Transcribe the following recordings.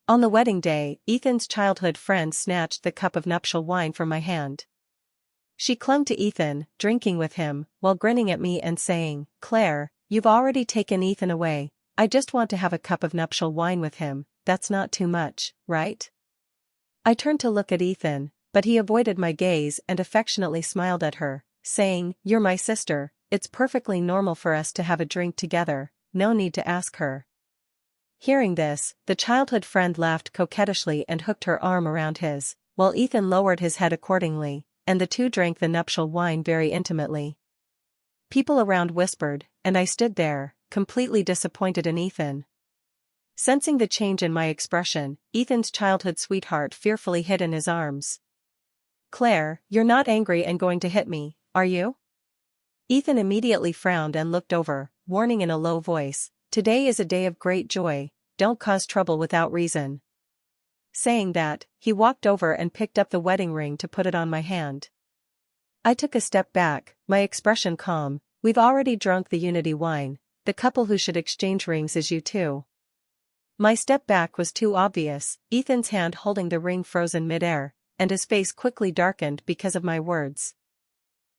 On the wedding day, Ethan's childhood friend snatched the cup of nuptial wine from my hand. She clung to Ethan, drinking with him, while grinning at me and saying, "Claire, you've already taken Ethan away. I just want to have a cup of nuptial wine with him, that's not too much, right?" I turned to look at Ethan, but he avoided my gaze and affectionately smiled at her, saying, "You're my sister, it's perfectly normal for us to have a drink together, no need to ask her." Hearing this, the childhood friend laughed coquettishly and hooked her arm around his, while Ethan lowered his head accordingly, and the two drank the nuptial wine very intimately. People around whispered, and I stood there, completely disappointed in Ethan. Sensing the change in my expression, Ethan's childhood sweetheart fearfully hid in his arms. "Claire, you're not angry and going to hit me, are you?" Ethan immediately frowned and looked over, warning in a low voice, "Today is a day of great joy, don't cause trouble without reason." Saying that, he walked over and picked up the wedding ring to put it on my hand. I took a step back, my expression calm. "We've already drunk the unity wine, the couple who should exchange rings is you two." My step back was too obvious, Ethan's hand holding the ring frozen mid-air, and his face quickly darkened because of my words.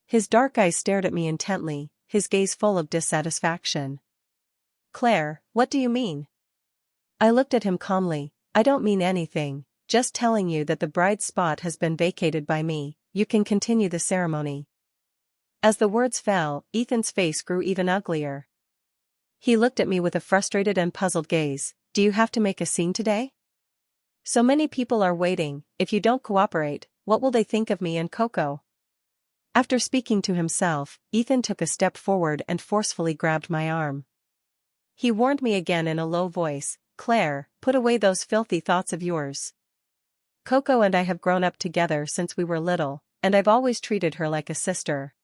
His dark eyes stared at me intently, his gaze full of dissatisfaction. "Claire, what do you mean?" I looked at him calmly. "I don't mean anything, just telling you that the bride's spot has been vacated by me, you can continue the ceremony." As the words fell, Ethan's face grew even uglier. He looked at me with a frustrated and puzzled gaze. "Do you have to make a scene today? So many people are waiting, if you don't cooperate, what will they think of me and Coco?" After speaking to himself, Ethan took a step forward and forcefully grabbed my arm. He warned me again in a low voice, "Claire, put away those filthy thoughts of yours. Coco and I have grown up together since we were little, and I've always treated her like a sister.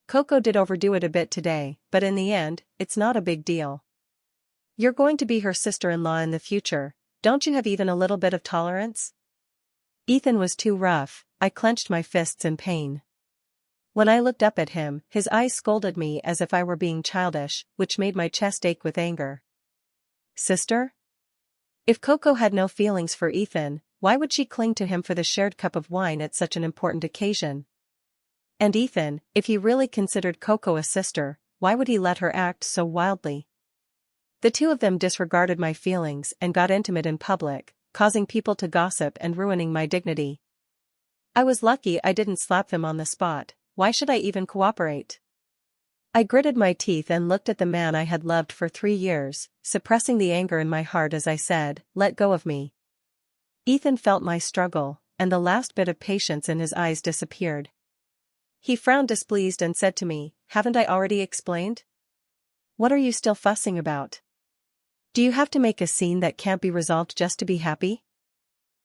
Coco did overdo it a bit today, but in the end, it's not a big deal. You're going to be her sister-in-law in the future, don't you have even a little bit of tolerance?" Ethan was too rough, I clenched my fists in pain. When I looked up at him, his eyes scolded me as if I were being childish, which made my chest ache with anger. Sister? If Coco had no feelings for Ethan, why would she cling to him for the shared cup of wine at such an important occasion? And Ethan, if he really considered Coco a sister, why would he let her act so wildly? The two of them disregarded my feelings and got intimate in public, causing people to gossip and ruining my dignity. I was lucky I didn't slap them on the spot. Why should I even cooperate? I gritted my teeth and looked at the man I had loved for 3 years, suppressing the anger in my heart as I said, "Let go of me." Ethan felt my struggle, and the last bit of patience in his eyes disappeared. He frowned displeased and said to me, "Haven't I already explained? What are you still fussing about? Do you have to make a scene that can't be resolved just to be happy?"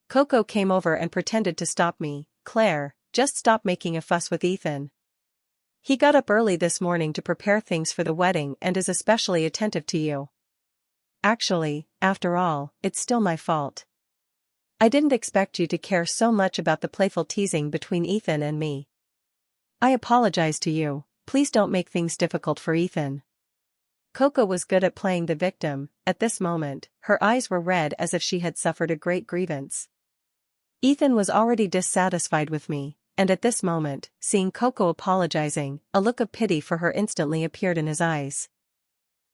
Coco came over and pretended to stop me. "Claire, just stop making a fuss with Ethan. He got up early this morning to prepare things for the wedding and is especially attentive to you. Actually, after all, it's still my fault. I didn't expect you to care so much about the playful teasing between Ethan and me. I apologize to you, please don't make things difficult for Ethan." Coco was good at playing the victim. At this moment, her eyes were red as if she had suffered a great grievance. Ethan was already dissatisfied with me, and at this moment, seeing Coco apologizing, a look of pity for her instantly appeared in his eyes.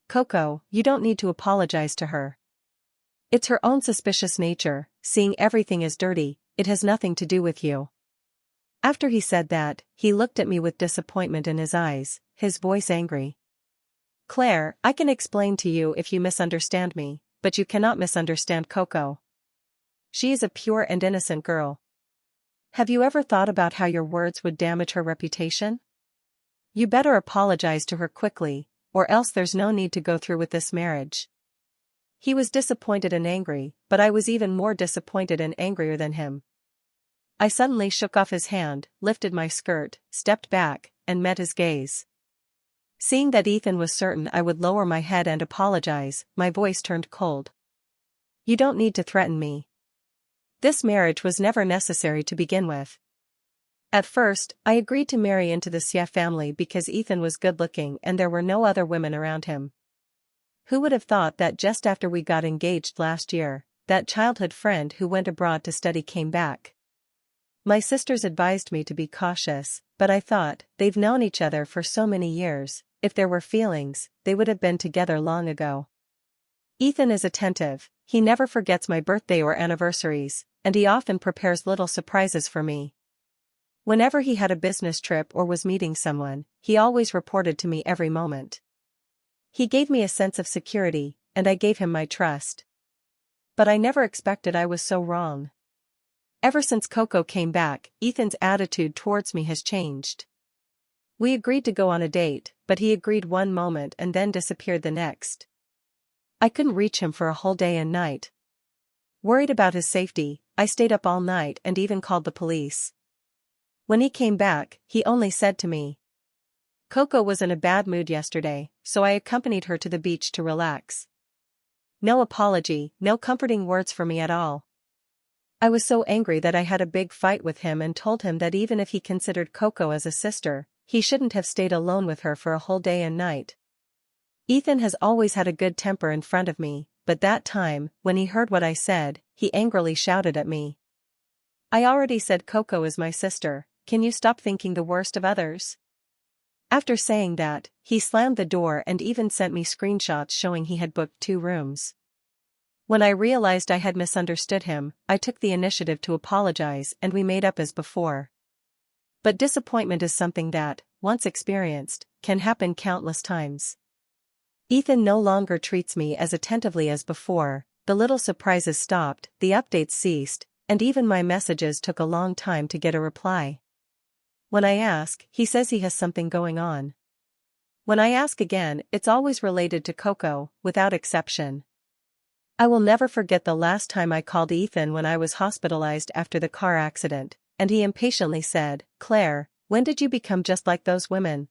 "Coco, you don't need to apologize to her. It's her own suspicious nature, seeing everything as dirty, it has nothing to do with you." After he said that, he looked at me with disappointment in his eyes, his voice angry. "Claire, I can explain to you if you misunderstand me, but you cannot misunderstand Coco. She is a pure and innocent girl. Have you ever thought about how your words would damage her reputation? You better apologize to her quickly, or else there's no need to go through with this marriage." He was disappointed and angry, but I was even more disappointed and angrier than him. I suddenly shook off his hand, lifted my skirt, stepped back, and met his gaze. Seeing that Ethan was certain I would lower my head and apologize, my voice turned cold. "You don't need to threaten me. This marriage was never necessary to begin with. At first, I agreed to marry into the Xie family because Ethan was good-looking and there were no other women around him. Who would have thought that just after we got engaged last year, that childhood friend who went abroad to study came back. My sisters advised me to be cautious, but I thought, they've known each other for so many years, if there were feelings, they would have been together long ago. Ethan is attentive, he never forgets my birthday or anniversaries, and he often prepares little surprises for me. Whenever he had a business trip or was meeting someone, he always reported to me every moment. He gave me a sense of security, and I gave him my trust. But I never expected I was so wrong. Ever since Coco came back, Ethan's attitude towards me has changed. We agreed to go on a date, but he agreed one moment and then disappeared the next. I couldn't reach him for a whole day and night. Worried about his safety, I stayed up all night and even called the police. When he came back, he only said to me, "Coco was in a bad mood yesterday, so I accompanied her to the beach to relax." No apology, no comforting words for me at all. I was so angry that I had a big fight with him and told him that even if he considered Coco as a sister, he shouldn't have stayed alone with her for a whole day and night. Ethan has always had a good temper in front of me, but that time, when he heard what I said, he angrily shouted at me. "I already said Coco is my sister, can you stop thinking the worst of others?" After saying that, he slammed the door and even sent me screenshots showing he had booked 2 rooms. When I realized I had misunderstood him, I took the initiative to apologize and we made up as before. But disappointment is something that, once experienced, can happen countless times. Ethan no longer treats me as attentively as before, the little surprises stopped, the updates ceased, and even my messages took a long time to get a reply. When I ask, he says he has something going on. When I ask again, it's always related to Coco, without exception. I will never forget the last time I called Ethan when I was hospitalized after the car accident, and he impatiently said, "Claire, when did you become just like those women?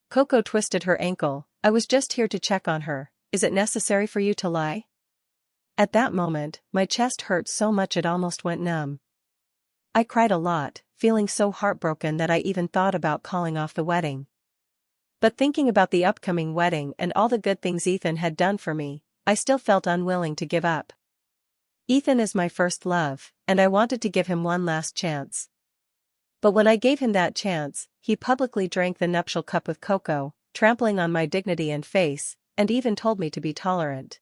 Coco twisted her ankle, I was just here to check on her, is it necessary for you to lie?" At that moment, my chest hurt so much it almost went numb. I cried a lot, feeling so heartbroken that I even thought about calling off the wedding. But thinking about the upcoming wedding and all the good things Ethan had done for me, I still felt unwilling to give up. Ethan is my first love, and I wanted to give him one last chance. But when I gave him that chance, he publicly drank the nuptial cup with Coco, trampling on my dignity and face, and even told me to be tolerant.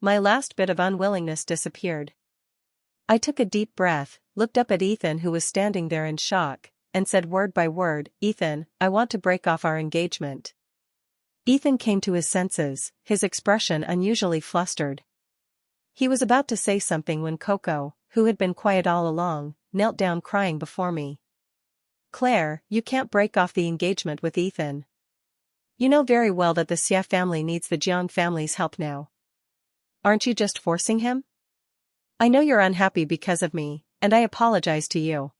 My last bit of unwillingness disappeared. I took a deep breath, looked up at Ethan who was standing there in shock, and said word by word, "Ethan, I want to break off our engagement." Ethan came to his senses, his expression unusually flustered. He was about to say something when Coco, who had been quiet all along, knelt down crying before me. "Claire, you can't break off the engagement with Ethan. You know very well that the Xie family needs the Jiang family's help now. Aren't you just forcing him? I know you're unhappy because of me, and I apologize to you.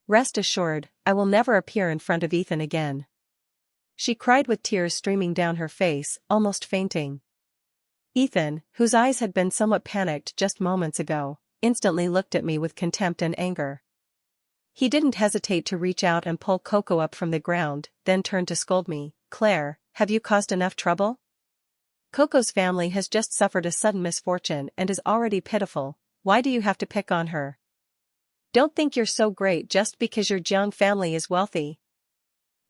Rest assured, I will never appear in front of Ethan again." She cried with tears streaming down her face, almost fainting. Ethan, whose eyes had been somewhat panicked just moments ago, instantly looked at me with contempt and anger. He didn't hesitate to reach out and pull Coco up from the ground, then turned to scold me, "Claire, have you caused enough trouble? Coco's family has just suffered a sudden misfortune and is already pitiful, why do you have to pick on her? Don't think you're so great just because your Jiang family is wealthy.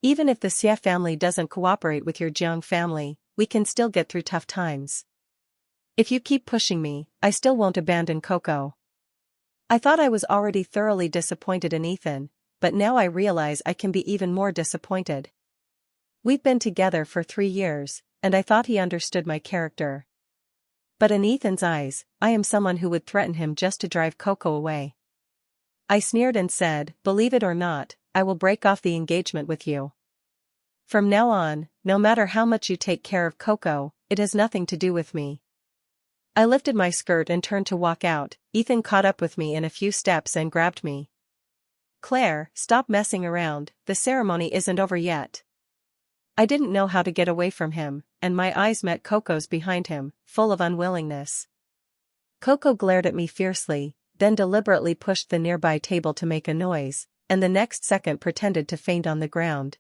Even if the Xie family doesn't cooperate with your Jiang family, we can still get through tough times. If you keep pushing me, I still won't abandon Coco." I thought I was already thoroughly disappointed in Ethan, but now I realize I can be even more disappointed. We've been together for 3 years, and I thought he understood my character. But in Ethan's eyes, I am someone who would threaten him just to drive Coco away. I sneered and said, "Believe it or not, I will break off the engagement with you. From now on, no matter how much you take care of Coco, it has nothing to do with me." I lifted my skirt and turned to walk out. Ethan caught up with me in a few steps and grabbed me. "Claire, stop messing around, the ceremony isn't over yet." I didn't know how to get away from him, and my eyes met Coco's behind him, full of unwillingness. Coco glared at me fiercely, then deliberately pushed the nearby table to make a noise, and the next second pretended to faint on the ground.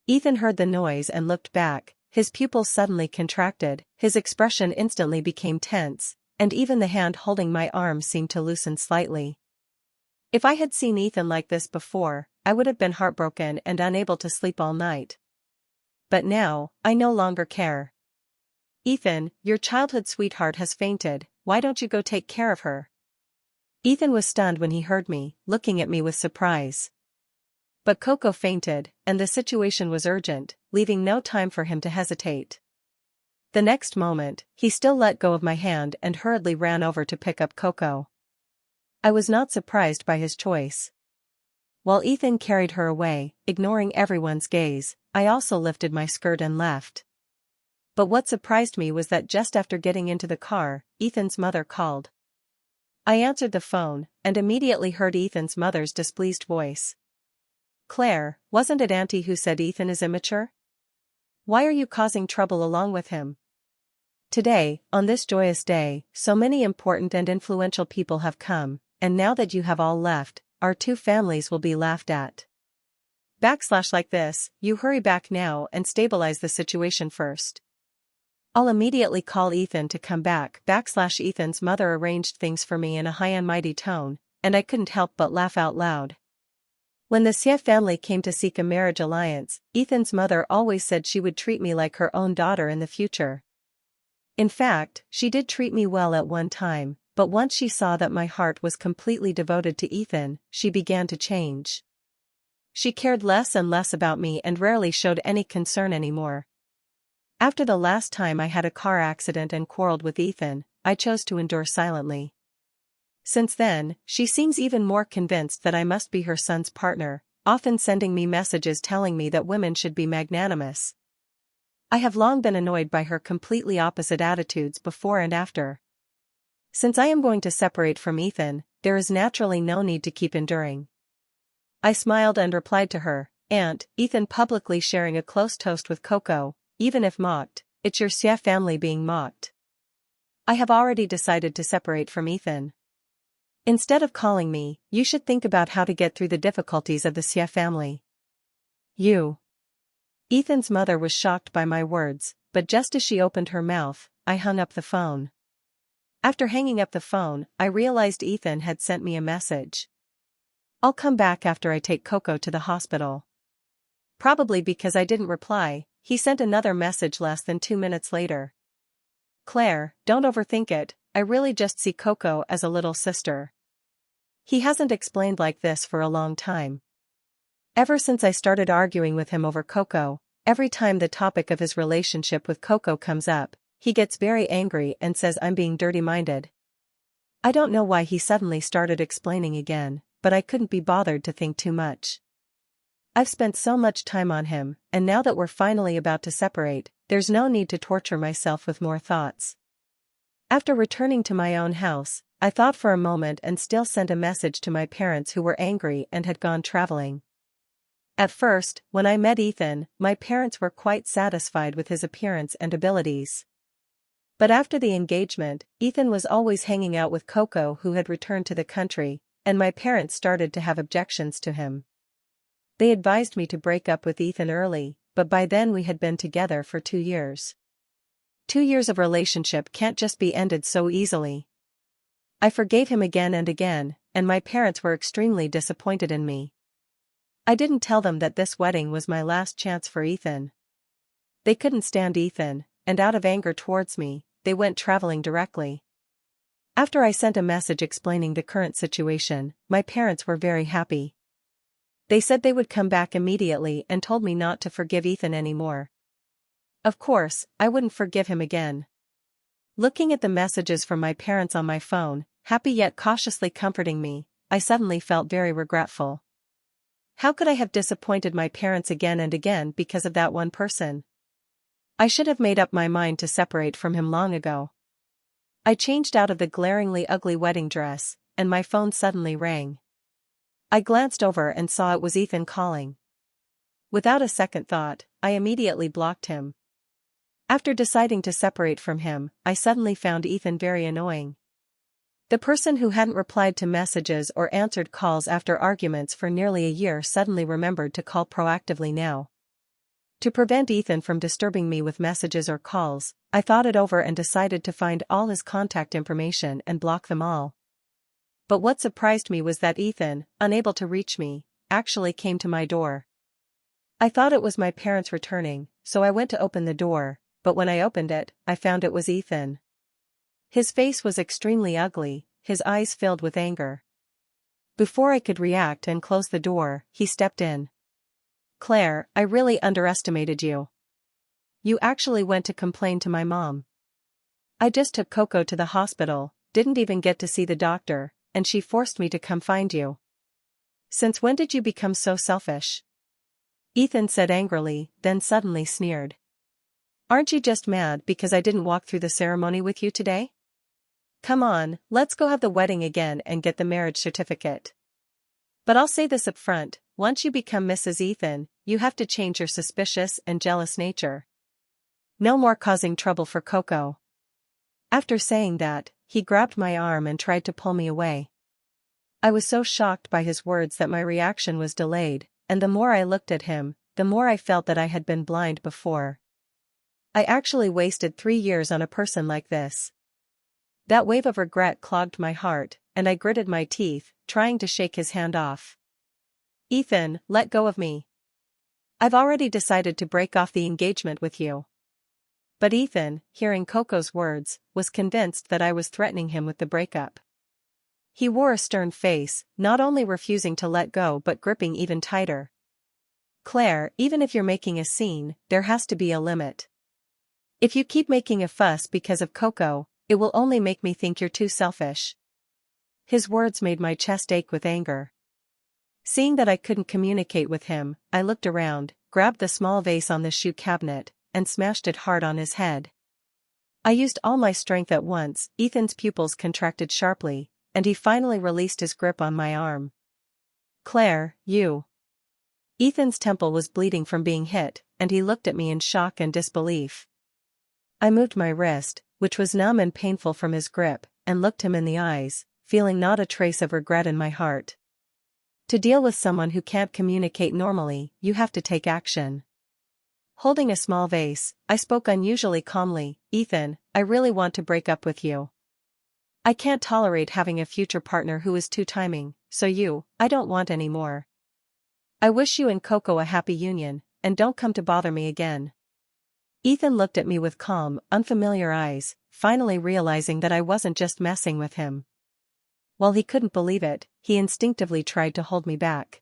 Ethan heard the noise and looked back, his pupils suddenly contracted, his expression instantly became tense, and even the hand holding my arm seemed to loosen slightly. If I had seen Ethan like this before, I would have been heartbroken and unable to sleep all night. But now, I no longer care. Ethan, your childhood sweetheart has fainted, why don't you go take care of her? Ethan was stunned when he heard me, looking at me with surprise. But Coco fainted, and the situation was urgent, leaving no time for him to hesitate. The next moment, he still let go of my hand and hurriedly ran over to pick up Coco. I was not surprised by his choice. While Ethan carried her away, ignoring everyone's gaze, I also lifted my skirt and left. But what surprised me was that just after getting into the car, Ethan's mother called. I answered the phone, and immediately heard Ethan's mother's displeased voice. Claire, wasn't it Auntie who said Ethan is immature? Why are you causing trouble along with him? Today, on this joyous day, so many important and influential people have come, and now that you have all left, our two families will be laughed at. Like this, you hurry back now and stabilize the situation first. I'll immediately call Ethan to come back. Ethan's mother arranged things for me in a high and mighty tone, and I couldn't help but laugh out loud. When the Xie family came to seek a marriage alliance, Ethan's mother always said she would treat me like her own daughter in the future. In fact, she did treat me well at one time, but once she saw that my heart was completely devoted to Ethan, she began to change. She cared less and less about me and rarely showed any concern anymore. After the last time I had a car accident and quarreled with Ethan, I chose to endure silently. Since then, she seems even more convinced that I must be her son's partner, often sending me messages telling me that women should be magnanimous. I have long been annoyed by her completely opposite attitudes before and after. Since I am going to separate from Ethan, there is naturally no need to keep enduring. I smiled and replied to her, Aunt, Ethan publicly sharing a close toast with Coco, even if mocked, it's your Xie family being mocked. I have already decided to separate from Ethan. Instead of calling me, you should think about how to get through the difficulties of the Xie family. You. Ethan's mother was shocked by my words, but just as she opened her mouth, I hung up the phone. After hanging up the phone, I realized Ethan had sent me a message. I'll come back after I take Coco to the hospital. Probably because I didn't reply, he sent another message less than 2 minutes later. Claire, don't overthink it, I really just see Coco as a little sister. He hasn't explained like this for a long time. Ever since I started arguing with him over Coco, every time the topic of his relationship with Coco comes up, he gets very angry and says I'm being dirty-minded. I don't know why he suddenly started explaining again, but I couldn't be bothered to think too much. I've spent so much time on him, and now that we're finally about to separate, there's no need to torture myself with more thoughts. After returning to my own house, I thought for a moment and still sent a message to my parents who were angry and had gone traveling. At first, when I met Ethan, my parents were quite satisfied with his appearance and abilities. But after the engagement, Ethan was always hanging out with Coco who had returned to the country, and my parents started to have objections to him. They advised me to break up with Ethan early, but by then we had been together for 2 years. 2 years of relationship can't just be ended so easily. I forgave him again and again, and my parents were extremely disappointed in me. I didn't tell them that this wedding was my last chance for Ethan. They couldn't stand Ethan, and out of anger towards me, they went traveling directly. After I sent a message explaining the current situation, my parents were very happy. They said they would come back immediately and told me not to forgive Ethan anymore. Of course, I wouldn't forgive him again. Looking at the messages from my parents on my phone, happy yet cautiously comforting me, I suddenly felt very regretful. How could I have disappointed my parents again and again because of that one person? I should have made up my mind to separate from him long ago. I changed out of the glaringly ugly wedding dress, and my phone suddenly rang. I glanced over and saw it was Ethan calling. Without a second thought, I immediately blocked him. After deciding to separate from him, I suddenly found Ethan very annoying. The person who hadn't replied to messages or answered calls after arguments for nearly a year suddenly remembered to call proactively now. To prevent Ethan from disturbing me with messages or calls, I thought it over and decided to find all his contact information and block them all. But what surprised me was that Ethan, unable to reach me, actually came to my door. I thought it was my parents returning, so I went to open the door, but when I opened it, I found it was Ethan. His face was extremely ugly, his eyes filled with anger. Before I could react and close the door, he stepped in. "Claire, I really underestimated you. You actually went to complain to my mom. I just took Coco to the hospital, didn't even get to see the doctor, and she forced me to come find you. Since when did you become so selfish?" Ethan said angrily, then suddenly sneered. "Aren't you just mad because I didn't walk through the ceremony with you today? Come on, let's go have the wedding again and get the marriage certificate. But I'll say this up front, once you become Mrs. Ethan, you have to change your suspicious and jealous nature. No more causing trouble for Coco." After saying that, he grabbed my arm and tried to pull me away. I was so shocked by his words that my reaction was delayed, and the more I looked at him, the more I felt that I had been blind before. I actually wasted 3 years on a person like this. That wave of regret clogged my heart, and I gritted my teeth, trying to shake his hand off. "Ethan, let go of me. I've already decided to break off the engagement with you." But Ethan, hearing Coco's words, was convinced that I was threatening him with the breakup. He wore a stern face, not only refusing to let go but gripping even tighter. "Claire, even if you're making a scene, there has to be a limit. If you keep making a fuss because of Coco, it will only make me think you're too selfish." His words made my chest ache with anger. Seeing that I couldn't communicate with him, I looked around, grabbed the small vase on the shoe cabinet, and smashed it hard on his head. I used all my strength at once. Ethan's pupils contracted sharply, and he finally released his grip on my arm. "Claire, you..." Ethan's temple was bleeding from being hit, and he looked at me in shock and disbelief. I moved my wrist, which was numb and painful from his grip, and looked him in the eyes, feeling not a trace of regret in my heart. To deal with someone who can't communicate normally, you have to take action. Holding a small vase, I spoke unusually calmly. "Ethan, I really want to break up with you. I can't tolerate having a future partner who is two-timing, so I don't want any more. I wish you and Coco a happy union, and don't come to bother me again." Ethan looked at me with calm, unfamiliar eyes, finally realizing that I wasn't just messing with him. While he couldn't believe it, he instinctively tried to hold me back.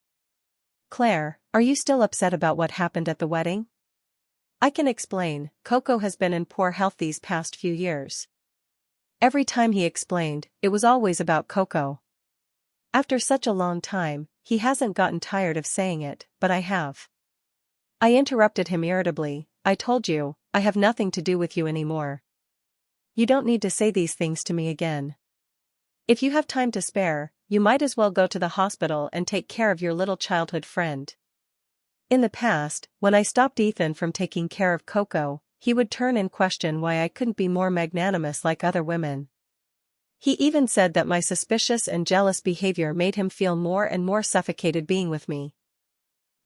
"Claire, are you still upset about what happened at the wedding? I can explain. Coco has been in poor health these past few years." Every time he explained, it was always about Coco. After such a long time, he hasn't gotten tired of saying it, but I have. I interrupted him irritably. "I told you, I have nothing to do with you anymore. You don't need to say these things to me again. If you have time to spare, you might as well go to the hospital and take care of your little childhood friend." In the past, when I stopped Ethan from taking care of Coco, he would turn and question why I couldn't be more magnanimous like other women. He even said that my suspicious and jealous behavior made him feel more and more suffocated being with me.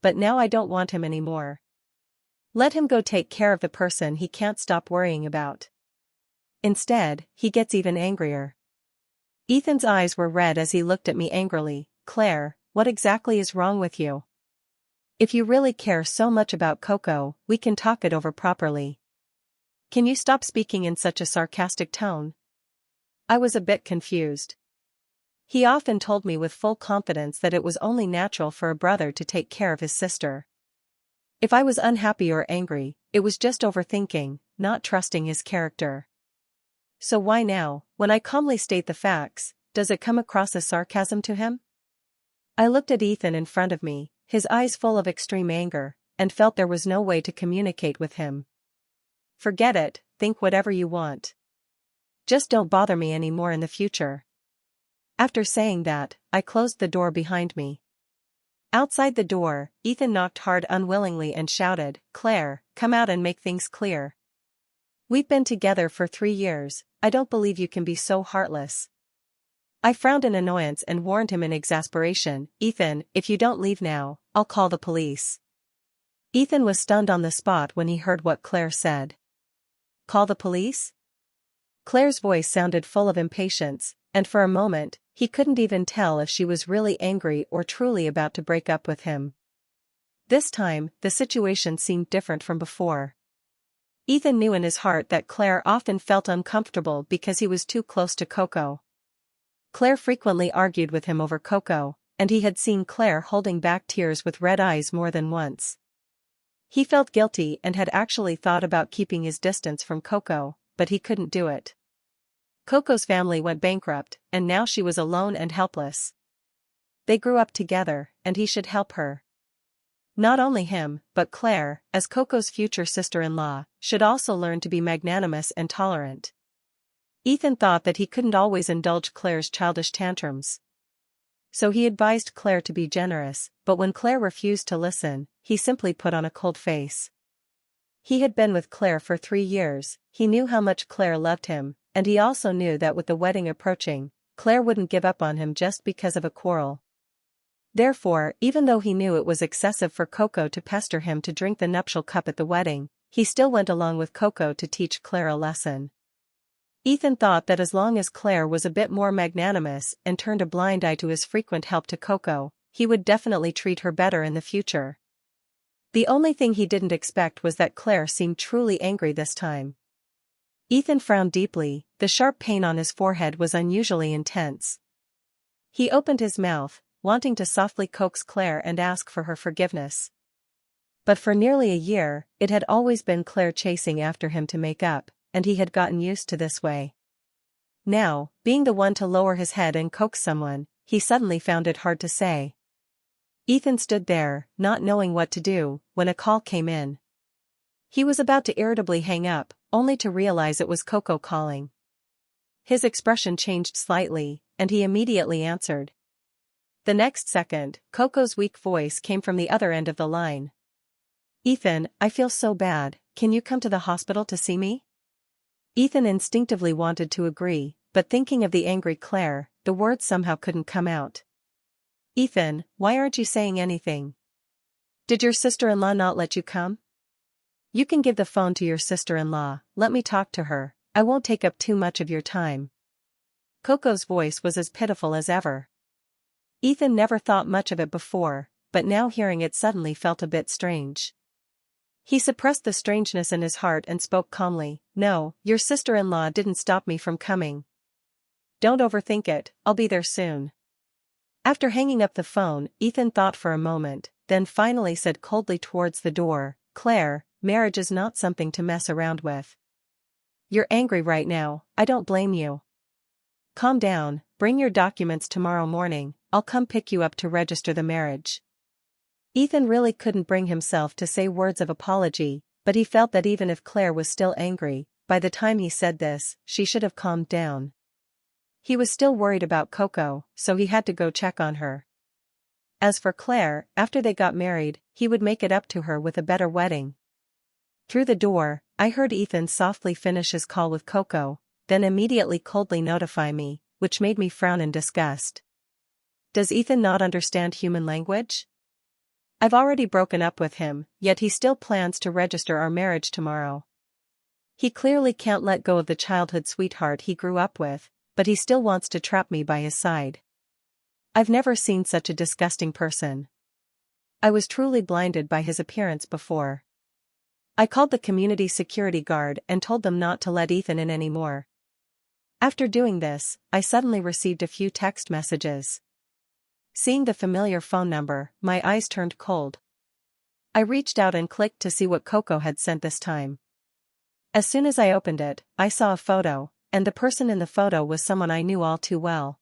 But now I don't want him anymore. Let him go take care of the person he can't stop worrying about. Instead, he gets even angrier. Ethan's eyes were red as he looked at me angrily. "Claire, what exactly is wrong with you? If you really care so much about Coco, we can talk it over properly. Can you stop speaking in such a sarcastic tone?" I was a bit confused. He often told me with full confidence that it was only natural for a brother to take care of his sister. If I was unhappy or angry, it was just overthinking, not trusting his character. So why now, when I calmly state the facts, does it come across as sarcasm to him? I looked at Ethan in front of me, his eyes full of extreme anger, and felt there was no way to communicate with him. "Forget it, think whatever you want. Just don't bother me anymore in the future." After saying that, I closed the door behind me. Outside the door, Ethan knocked hard unwillingly and shouted, "Claire, come out and make things clear. We've been together for 3 years, I don't believe you can be so heartless." I frowned in annoyance and warned him in exasperation, "Ethan, if you don't leave now, I'll call the police." Ethan was stunned on the spot when he heard what Claire said. Call the police? Claire's voice sounded full of impatience, and for a moment, he couldn't even tell if she was really angry or truly about to break up with him. This time, the situation seemed different from before. Ethan knew in his heart that Claire often felt uncomfortable because he was too close to Coco. Claire frequently argued with him over Coco, and he had seen Claire holding back tears with red eyes more than once. He felt guilty and had actually thought about keeping his distance from Coco, but he couldn't do it. Coco's family went bankrupt, and now she was alone and helpless. They grew up together, and he should help her. Not only him, but Claire, as Coco's future sister-in-law, should also learn to be magnanimous and tolerant. Ethan thought that he couldn't always indulge Claire's childish tantrums. So he advised Claire to be generous, but when Claire refused to listen, he simply put on a cold face. He had been with Claire for 3 years, he knew how much Claire loved him, and he also knew that with the wedding approaching, Claire wouldn't give up on him just because of a quarrel. Therefore, even though he knew it was excessive for Coco to pester him to drink the nuptial cup at the wedding, he still went along with Coco to teach Claire a lesson. Ethan thought that as long as Claire was a bit more magnanimous and turned a blind eye to his frequent help to Coco, he would definitely treat her better in the future. The only thing he didn't expect was that Claire seemed truly angry this time. Ethan frowned deeply, the sharp pain on his forehead was unusually intense. He opened his mouth, wanting to softly coax Claire and ask for her forgiveness. But for nearly a year, it had always been Claire chasing after him to make up, and he had gotten used to this way. Now, being the one to lower his head and coax someone, he suddenly found it hard to say. Ethan stood there, not knowing what to do, when a call came in. He was about to irritably hang up, only to realize it was Coco calling. His expression changed slightly, and he immediately answered. The next second, Coco's weak voice came from the other end of the line. Ethan, I feel so bad, can you come to the hospital to see me? Ethan instinctively wanted to agree, but thinking of the angry Claire, the words somehow couldn't come out. Ethan, why aren't you saying anything? Did your sister-in-law not let you come? You can give the phone to your sister-in-law, let me talk to her, I won't take up too much of your time. Coco's voice was as pitiful as ever. Ethan never thought much of it before, but now hearing it suddenly felt a bit strange. He suppressed the strangeness in his heart and spoke calmly, No, your sister-in-law didn't stop me from coming. Don't overthink it, I'll be there soon. After hanging up the phone, Ethan thought for a moment, then finally said coldly towards the door, Claire, marriage is not something to mess around with. You're angry right now, I don't blame you. Calm down, bring your documents tomorrow morning, I'll come pick you up to register the marriage. Ethan really couldn't bring himself to say words of apology, but he felt that even if Claire was still angry, by the time he said this, she should have calmed down. He was still worried about Coco, so he had to go check on her. As for Claire, after they got married, he would make it up to her with a better wedding. Through the door, I heard Ethan softly finish his call with Coco, then immediately coldly notify me, which made me frown in disgust. Does Ethan not understand human language? I've already broken up with him, yet he still plans to register our marriage tomorrow. He clearly can't let go of the childhood sweetheart he grew up with, but he still wants to trap me by his side. I've never seen such a disgusting person. I was truly blinded by his appearance before. I called the community security guard and told them not to let Ethan in anymore. After doing this, I suddenly received a few text messages. Seeing the familiar phone number, my eyes turned cold. I reached out and clicked to see what Coco had sent this time. As soon as I opened it, I saw a photo, and the person in the photo was someone I knew all too well.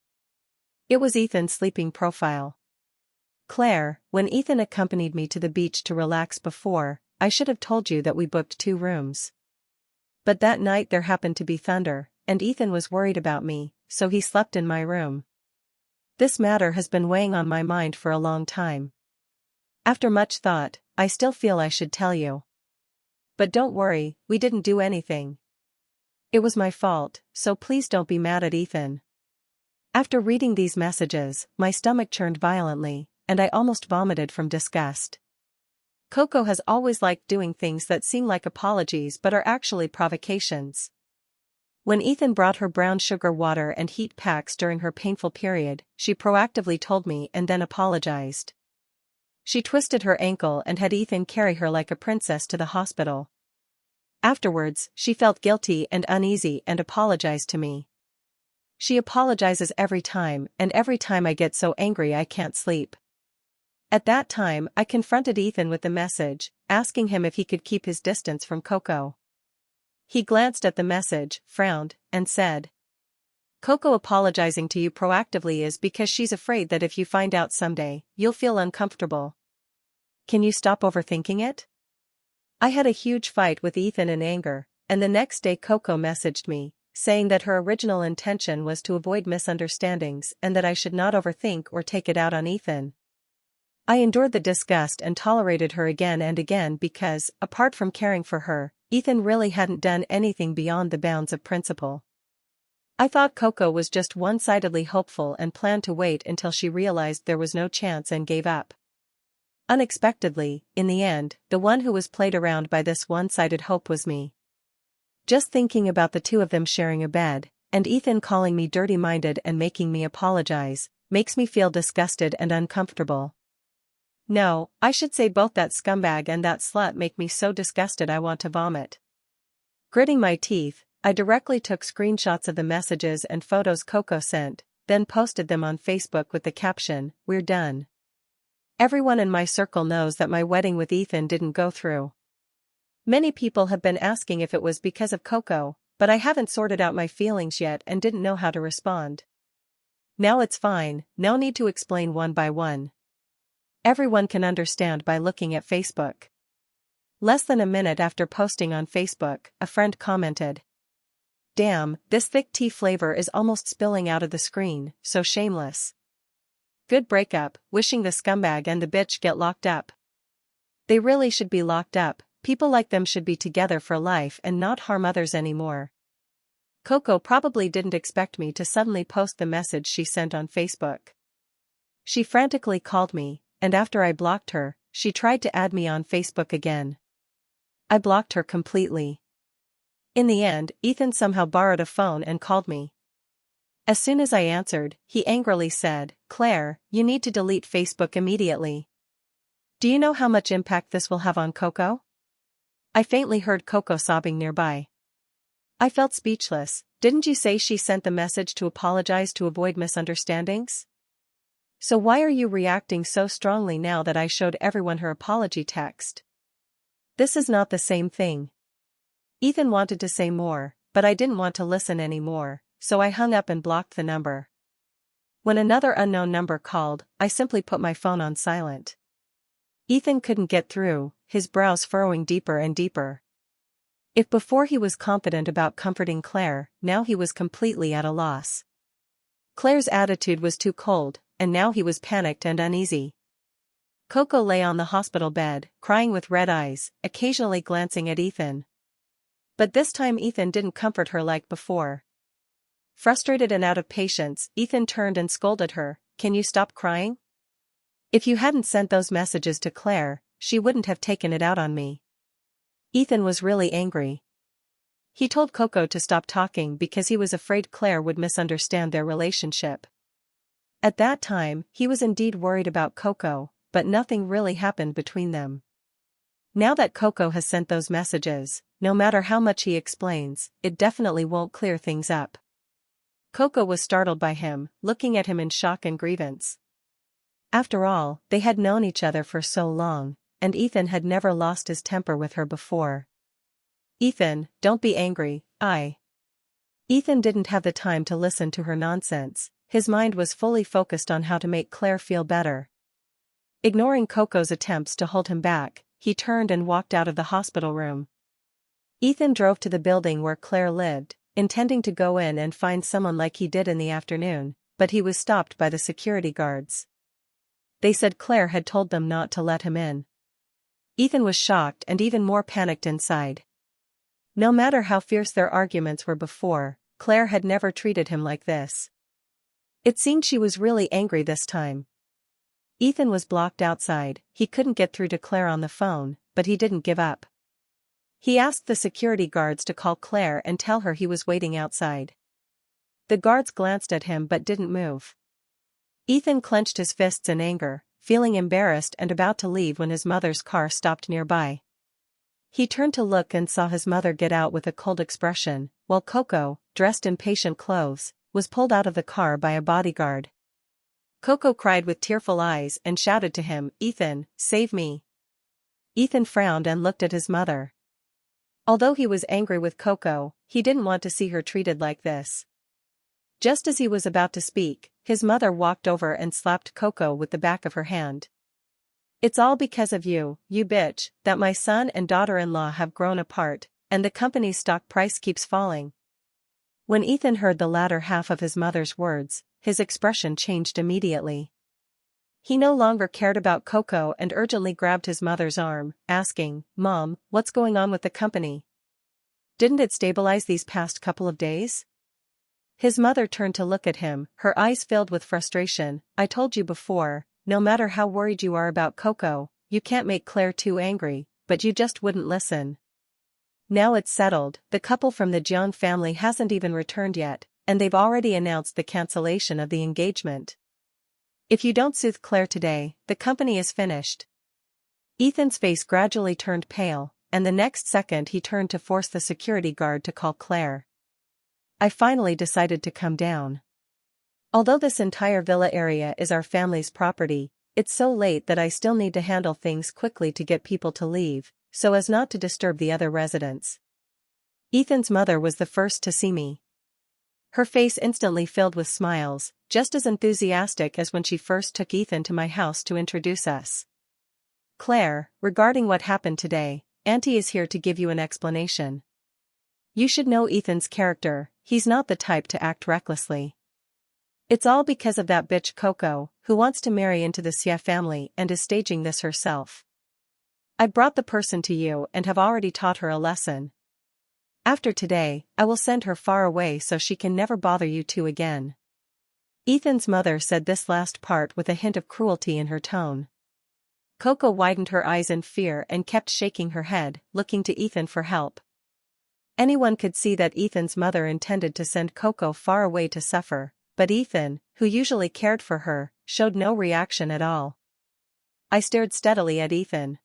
It was Ethan's sleeping profile. Claire, when Ethan accompanied me to the beach to relax before, I should have told you that we booked 2 rooms. But that night there happened to be thunder, and Ethan was worried about me, so he slept in my room. This matter has been weighing on my mind for a long time. After much thought, I still feel I should tell you. But don't worry, we didn't do anything. It was my fault, so please don't be mad at Ethan. After reading these messages, my stomach churned violently, and I almost vomited from disgust. Coco has always liked doing things that seem like apologies but are actually provocations. When Ethan brought her brown sugar water and heat packs during her painful period, she proactively told me and then apologized. She twisted her ankle and had Ethan carry her like a princess to the hospital. Afterwards, she felt guilty and uneasy and apologized to me. She apologizes every time, and every time I get so angry I can't sleep. At that time, I confronted Ethan with the message, asking him if he could keep his distance from Coco. He glanced at the message, frowned, and said, "Coco apologizing to you proactively is because she's afraid that if you find out someday, you'll feel uncomfortable. Can you stop overthinking it?" I had a huge fight with Ethan in anger, and the next day Coco messaged me, saying that her original intention was to avoid misunderstandings and that I should not overthink or take it out on Ethan. I endured the disgust and tolerated her again and again because, apart from caring for her, Ethan really hadn't done anything beyond the bounds of principle. I thought Coco was just one-sidedly hopeful and planned to wait until she realized there was no chance and gave up. Unexpectedly, in the end, the one who was played around by this one-sided hope was me. Just thinking about the two of them sharing a bed, and Ethan calling me dirty-minded and making me apologize, makes me feel disgusted and uncomfortable. No, I should say both that scumbag and that slut make me so disgusted I want to vomit. Gritting my teeth, I directly took screenshots of the messages and photos Coco sent, then posted them on Facebook with the caption, "We're done." Everyone in my circle knows that my wedding with Ethan didn't go through. Many people have been asking if it was because of Coco, but I haven't sorted out my feelings yet and didn't know how to respond. Now it's fine, no need to explain one by one. Everyone can understand by looking at Facebook. Less than a minute after posting on Facebook, a friend commented, "Damn, this thick tea flavor is almost spilling out of the screen, so shameless. Good breakup, wishing the scumbag and the bitch get locked up." They really should be locked up, people like them should be together for life and not harm others anymore. Coco probably didn't expect me to suddenly post the message she sent on Facebook. She frantically called me, and after I blocked her, she tried to add me on Facebook again. I blocked her completely. In the end, Ethan somehow borrowed a phone and called me. As soon as I answered, he angrily said, "Claire, you need to delete Facebook immediately. Do you know how much impact this will have on Coco?" I faintly heard Coco sobbing nearby. I felt speechless. Didn't you say she sent the message to apologize to avoid misunderstandings? So why are you reacting so strongly now that I showed everyone her apology text? This is not the same thing. Ethan wanted to say more, but I didn't want to listen anymore, so I hung up and blocked the number. When another unknown number called, I simply put my phone on silent. Ethan couldn't get through, his brows furrowing deeper and deeper. If before he was confident about comforting Claire, now he was completely at a loss. Claire's attitude was too cold, and now he was panicked and uneasy. Coco lay on the hospital bed, crying with red eyes, occasionally glancing at Ethan. But this time Ethan didn't comfort her like before. Frustrated and out of patience, Ethan turned and scolded her, "Can you stop crying? If you hadn't sent those messages to Claire, she wouldn't have taken it out on me." Ethan was really angry. He told Coco to stop talking because he was afraid Claire would misunderstand their relationship. At that time, he was indeed worried about Coco, but nothing really happened between them. Now that Coco has sent those messages, no matter how much he explains, it definitely won't clear things up. Coco was startled by him, looking at him in shock and grievance. After all, they had known each other for so long, and Ethan had never lost his temper with her before. "Ethan, don't be angry, Ethan didn't have the time to listen to her nonsense. His mind was fully focused on how to make Claire feel better. Ignoring Coco's attempts to hold him back, he turned and walked out of the hospital room. Ethan drove to the building where Claire lived, intending to go in and find someone like he did in the afternoon, but he was stopped by the security guards. They said Claire had told them not to let him in. Ethan was shocked and even more panicked inside. No matter how fierce their arguments were before, Claire had never treated him like this. It seemed she was really angry this time. Ethan was blocked outside. He couldn't get through to Claire on the phone, but he didn't give up. He asked the security guards to call Claire and tell her he was waiting outside. The guards glanced at him but didn't move. Ethan clenched his fists in anger, feeling embarrassed and about to leave when his mother's car stopped nearby. He turned to look and saw his mother get out with a cold expression, while Coco, dressed in patient clothes, was pulled out of the car by a bodyguard. Coco cried with tearful eyes and shouted to him, "Ethan, save me." Ethan frowned and looked at his mother. Although he was angry with Coco, he didn't want to see her treated like this. Just as he was about to speak, his mother walked over and slapped Coco with the back of her hand. "It's all because of you, you bitch, that my son and daughter-in-law have grown apart, and the company's stock price keeps falling." When Ethan heard the latter half of his mother's words, his expression changed immediately. He no longer cared about Coco and urgently grabbed his mother's arm, asking, "Mom, what's going on with the company? Didn't it stabilize these past couple of days?" His mother turned to look at him, her eyes filled with frustration. "I told you before, no matter how worried you are about Coco, you can't make Claire too angry, but you just wouldn't listen. Now it's settled, the couple from the Jiang family hasn't even returned yet, and they've already announced the cancellation of the engagement. If you don't soothe Claire today, the company is finished." Ethan's face gradually turned pale, and the next second he turned to force the security guard to call Claire. I finally decided to come down. Although this entire villa area is our family's property, it's so late that I still need to handle things quickly to get people to leave, so as not to disturb the other residents. Ethan's mother was the first to see me. Her face instantly filled with smiles, just as enthusiastic as when she first took Ethan to my house to introduce us. "Claire, regarding what happened today, Auntie is here to give you an explanation. You should know Ethan's character, he's not the type to act recklessly. It's all because of that bitch Coco, who wants to marry into the Xie family and is staging this herself. I brought the person to you and have already taught her a lesson. After today, I will send her far away so she can never bother you two again." Ethan's mother said this last part with a hint of cruelty in her tone. Coco widened her eyes in fear and kept shaking her head, looking to Ethan for help. Anyone could see that Ethan's mother intended to send Coco far away to suffer, but Ethan, who usually cared for her, showed no reaction at all. I stared steadily at Ethan.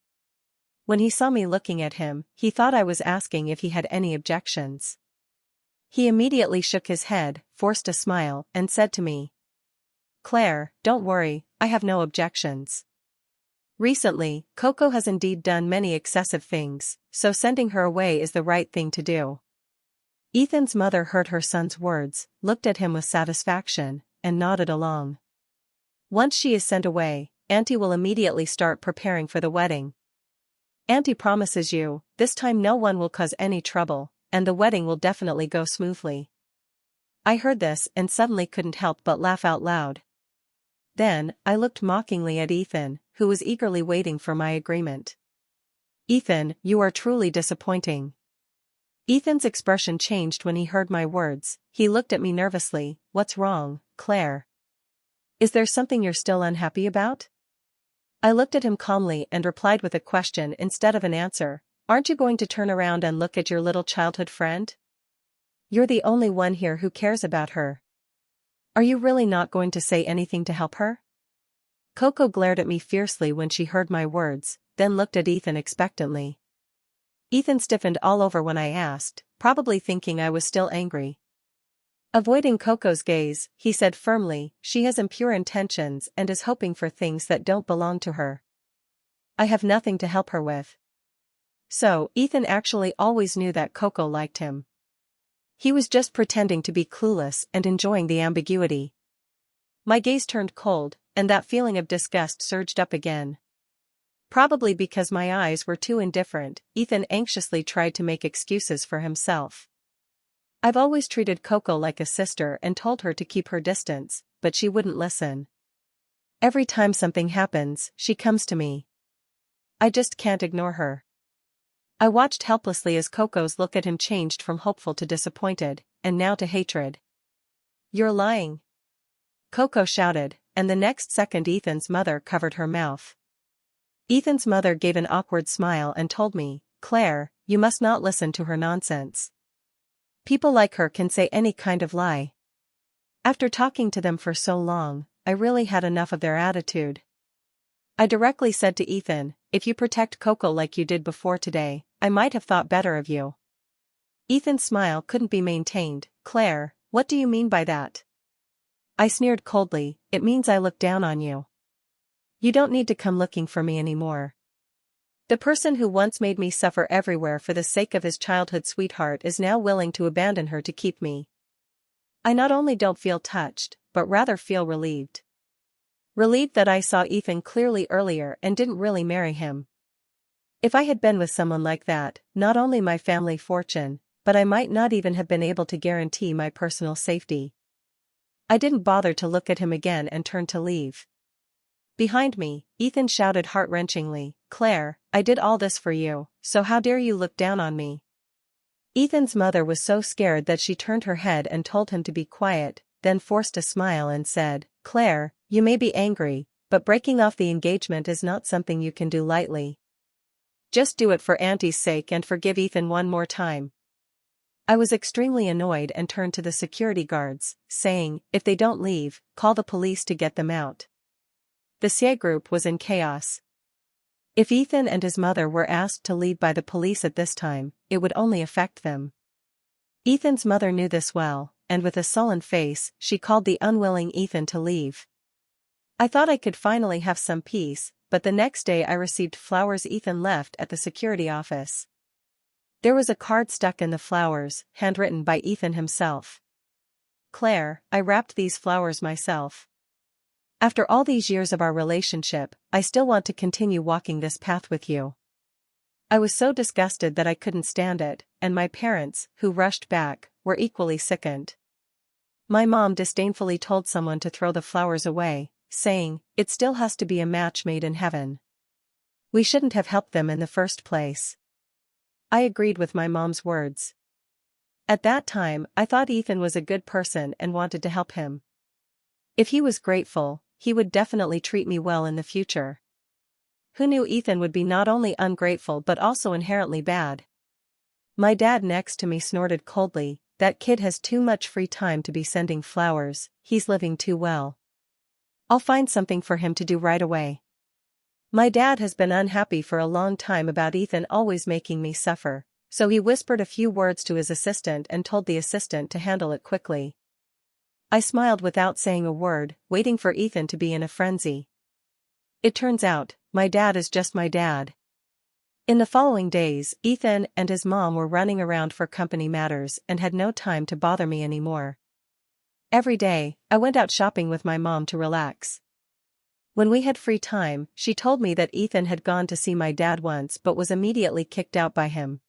When he saw me looking at him, he thought I was asking if he had any objections. He immediately shook his head, forced a smile, and said to me, "Claire, don't worry, I have no objections. Recently, Coco has indeed done many excessive things, so sending her away is the right thing to do." Ethan's mother heard her son's words, looked at him with satisfaction, and nodded along. "Once she is sent away, Auntie will immediately start preparing for the wedding. Auntie promises you, this time no one will cause any trouble, and the wedding will definitely go smoothly." I heard this and suddenly couldn't help but laugh out loud. Then, I looked mockingly at Ethan, who was eagerly waiting for my agreement. "Ethan, you are truly disappointing." Ethan's expression changed when he heard my words. He looked at me nervously. "What's wrong, Claire? Is there something you're still unhappy about?" I looked at him calmly and replied with a question instead of an answer. "Aren't you going to turn around and look at your little childhood friend? You're the only one here who cares about her. Are you really not going to say anything to help her?" Coco glared at me fiercely when she heard my words, then looked at Ethan expectantly. Ethan stiffened all over when I asked, probably thinking I was still angry. Avoiding Coco's gaze, he said firmly, "She has impure intentions and is hoping for things that don't belong to her. I have nothing to help her with." So, Ethan actually always knew that Coco liked him. He was just pretending to be clueless and enjoying the ambiguity. My gaze turned cold, and that feeling of disgust surged up again. Probably because my eyes were too indifferent, Ethan anxiously tried to make excuses for himself. "I've always treated Coco like a sister and told her to keep her distance, but she wouldn't listen. Every time something happens, she comes to me. I just can't ignore her." I watched helplessly as Coco's look at him changed from hopeful to disappointed, and now to hatred. "You're lying!" Coco shouted, and the next second Ethan's mother covered her mouth. Ethan's mother gave an awkward smile and told me, "Claire, you must not listen to her nonsense. People like her can say any kind of lie." After talking to them for so long, I really had enough of their attitude. I directly said to Ethan, "If you protect Coco like you did before today, I might have thought better of you." Ethan's smile couldn't be maintained. "Claire, what do you mean by that?" I sneered coldly, "It means I look down on you. You don't need to come looking for me anymore. The person who once made me suffer everywhere for the sake of his childhood sweetheart is now willing to abandon her to keep me. I not only don't feel touched, but rather feel relieved. Relieved that I saw Ethan clearly earlier and didn't really marry him. If I had been with someone like that, not only my family fortune, but I might not even have been able to guarantee my personal safety." I didn't bother to look at him again and turned to leave. Behind me, Ethan shouted heart-wrenchingly, "Claire, I did all this for you, so how dare you look down on me?" Ethan's mother was so scared that she turned her head and told him to be quiet, then forced a smile and said, "Claire, you may be angry, but breaking off the engagement is not something you can do lightly. Just do it for Auntie's sake and forgive Ethan one more time." I was extremely annoyed and turned to the security guards, saying, "If they don't leave, call the police to get them out." The CI group was in chaos. If Ethan and his mother were asked to leave by the police at this time, it would only affect them. Ethan's mother knew this well, and with a sullen face, she called the unwilling Ethan to leave. I thought I could finally have some peace, but the next day I received flowers Ethan left at the security office. There was a card stuck in the flowers, handwritten by Ethan himself. "Claire, I wrapped these flowers myself. After all these years of our relationship, I still want to continue walking this path with you." I was so disgusted that I couldn't stand it, and my parents, who rushed back, were equally sickened. My mom disdainfully told someone to throw the flowers away, saying, "It still has to be a match made in heaven. We shouldn't have helped them in the first place." I agreed with my mom's words. At that time, I thought Ethan was a good person and wanted to help him. If he was grateful, he would definitely treat me well in the future. Who knew Ethan would be not only ungrateful but also inherently bad? My dad next to me snorted coldly, "That kid has too much free time to be sending flowers, he's living too well. I'll find something for him to do right away." My dad has been unhappy for a long time about Ethan always making me suffer, so he whispered a few words to his assistant and told the assistant to handle it quickly. I smiled without saying a word, waiting for Ethan to be in a frenzy. It turns out, my dad is just my dad. In the following days, Ethan and his mom were running around for company matters and had no time to bother me anymore. Every day, I went out shopping with my mom to relax. When we had free time, she told me that Ethan had gone to see my dad once but was immediately kicked out by him.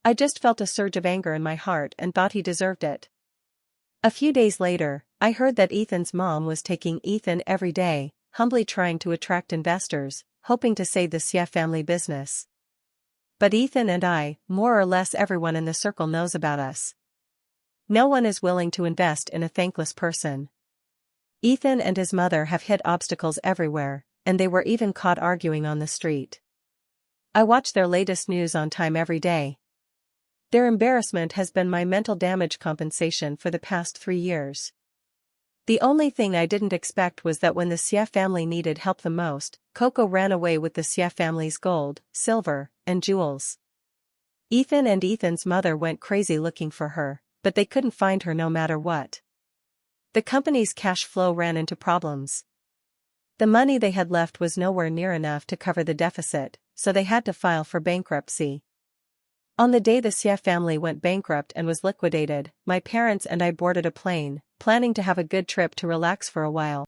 I just felt a surge of anger in my heart and thought he deserved it. A few days later, I heard that Ethan's mom was taking Ethan every day, humbly trying to attract investors, hoping to save the Xie family business. But Ethan and I, more or less everyone in the circle knows about us. No one is willing to invest in a thankless person. Ethan and his mother have hit obstacles everywhere, and they were even caught arguing on the street. I watch their latest news on time every day. Their embarrassment has been my mental damage compensation for the past 3 years. The only thing I didn't expect was that when the Xie family needed help the most, Coco ran away with the Xie family's gold, silver, and jewels. Ethan and Ethan's mother went crazy looking for her, but they couldn't find her no matter what. The company's cash flow ran into problems. The money they had left was nowhere near enough to cover the deficit, so they had to file for bankruptcy. On the day the Xie family went bankrupt and was liquidated, my parents and I boarded a plane, planning to have a good trip to relax for a while.